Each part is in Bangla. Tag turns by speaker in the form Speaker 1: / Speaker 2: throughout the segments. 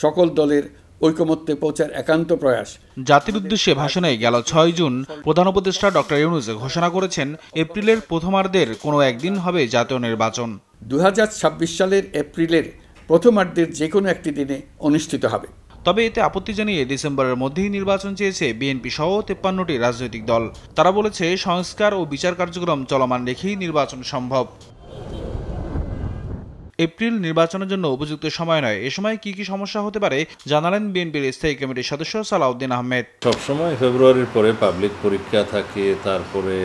Speaker 1: সকল দলের ঐকমত্যে পৌঁছার একান্ত প্রয়াস।
Speaker 2: জাতির উদ্দেশ্যে ভাষণে গেল ৬ জুন প্রধান উপদেষ্টা ডক্টর ইউনূস ঘোষণা করেছেন এপ্রিলের প্রথমার্ধের কোনো একদিন হবে জাতীয় নির্বাচন।
Speaker 1: 2026 সালের এপ্রিলের প্রথমার্ধের যে কোনো একটি দিনে অনুষ্ঠিত হবে।
Speaker 2: তবে এতে আপত্তি জানিয়ে ডিসেম্বরের মধ্যেই নির্বাচন চেয়েছে বিএনপি সহ 53টি রাজনৈতিক দল। তারা বলেছে সংস্কার ও বিচার কার্যক্রম চলমান রেখেই নির্বাচন সম্ভব। এপ্রিল নির্বাচনের জন্য উপযুক্ত সময় নয়। এ সময় কি কি সমস্যা হতে পারে জানালেন বিএনপির স্থায়ী কমিটির সদস্য সালাউদ্দিন আহমেদ।
Speaker 3: সবসময় ফেব্রুয়ারির পরে পাবলিক পরীক্ষা থাকে, তারপরে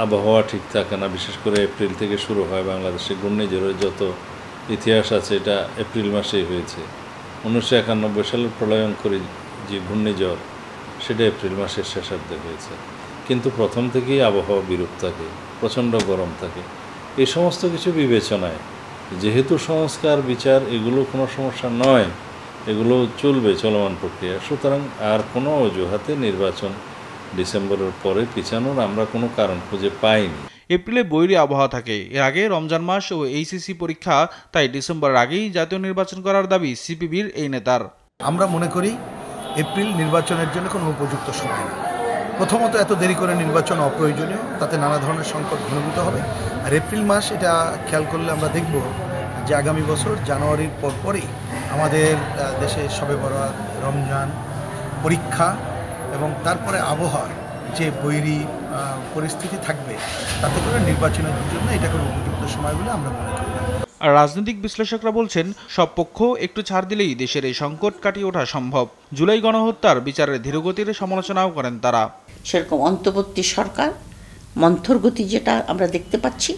Speaker 3: আবহাওয়া ঠিক থাকে না। বিশেষ করে এপ্রিল থেকে শুরু হয়। বাংলাদেশে ঘূর্ণিঝড়ের যত ইতিহাস আছে এটা এপ্রিল মাসেই হয়েছে। 1991 সালের প্রলয়ঙ্করী যে ঘূর্ণিঝড় সেটা এপ্রিল মাসের শেষার্ধে হয়েছে। কিন্তু প্রথম থেকেই আবহাওয়া বিরূপ থাকে, প্রচণ্ড গরম থাকে। এই সমস্ত কিছু বিবেচনায় যেহেতু সংস্কার বিচার এগুলো কোনো সমস্যা নয়, এগুলো চলবে চলমান প্রক্রিয়া, সুতরাং আর কোনো অজুহাতে নির্বাচন ডিসেম্বরের পরে পিছানোর আমরা কোনো কারণ খুঁজে পাইনি।
Speaker 2: এপ্রিলে বৈরী আবহাওয়া থাকে। এর আগে রমজান মাস ও এইচএসসি পরীক্ষা, তাই ডিসেম্বরের আগেই জাতীয় নির্বাচন করার দাবি সিপিবির এই নেতার।
Speaker 4: আমরা মনে করি এপ্রিল নির্বাচনের জন্য কোনো উপযুক্ত সময় না। প্রথমত এত দেরি করে নির্বাচন অপ্রয়োজনীয়, তাতে নানা ধরনের সংকট ঘনীভূত হবে। আর এপ্রিল মাস এটা খেয়াল করলে আমরা দেখব যে আগামী বছর জানুয়ারির পরপরই আমাদের দেশে শবে বরাত, রমজান, পরীক্ষা এবং তারপরে আবহাওয়ার যে বৈরী পরিস্থিতি থাকবে, তাতে করে নির্বাচনের জন্য এটা কোনো উপযুক্ত সময় বলে আমরা মনে করি না।
Speaker 2: আর রাজনৈতিক বিশ্লেষকরা বলছেন সব পক্ষ একটু ছাড় দিলেই দেশের এই সংকট কাটিয়ে ওঠা সম্ভব। জুলাই গণহত্যার বিচারের ধীরগতির সমালোচনাও করেন তারা।
Speaker 5: সেরকম অন্তর্বর্তী সরকার মন্থর গতি যেটা আমরা দেখতে পাচ্ছি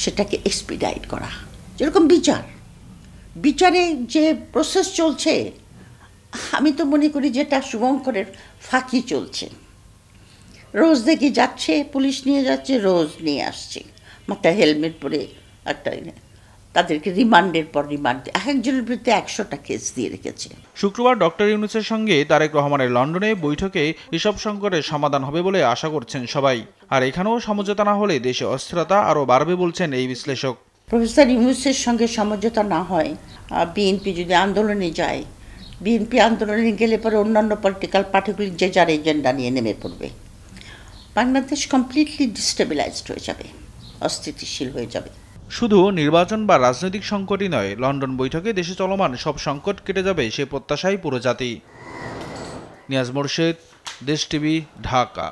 Speaker 5: সেটাকে এক্সপিডাইট করা, যেরকম বিচারে যে প্রসেস চলছে, আমি তো মনে করি যেটা শুভঙ্করের ফাঁকি চলছে। রোজ দেখি যাচ্ছে, পুলিশ নিয়ে যাচ্ছে, রোজ নিয়ে আসছে, মাথায় হেলমেট পরে একটা, তাদেরকে রিমান্ডের পর রিমান্ড, একজনের বিরুদ্ধে 100টা কেস দিয়ে রেখেছে।
Speaker 2: শুক্রবার ডক্টর ইউনূসের সঙ্গে তারেক রহমানের লন্ডনে বৈঠকে এসব সংকটের সমাধান হবে বলে আশা করছেন সবাই। আর এখানেও সমঝোতা না হলে দেশে অস্থিরতা আরও বাড়বে বলছেন এই বিশ্লেষক।
Speaker 5: প্রফেসর ইউনূসের সঙ্গে সমঝোতা না হয়, বিএনপি যদি আন্দোলনে যায়, বিএনপি আন্দোলনে গেলে পরে অন্যান্য পলিটিক্যাল পার্টিগুলি যে যার এজেন্ডা নিয়ে নেমে পড়বে। বাংলাদেশ কমপ্লিটলি ডিস্টেবিলাইজড হয়ে যাবে, অস্থিতিশীল হয়ে যাবে।
Speaker 2: শুধু নির্বাচন বা রাজনৈতিক সংকটই নয়, লন্ডন বৈঠকে দেশে চলমান সব সংকট কেটে যাবে সে প্রত্যাশাই পুরো জাতি। নিয়াজ মোরশেদ, দেশ টিভি, ঢাকা।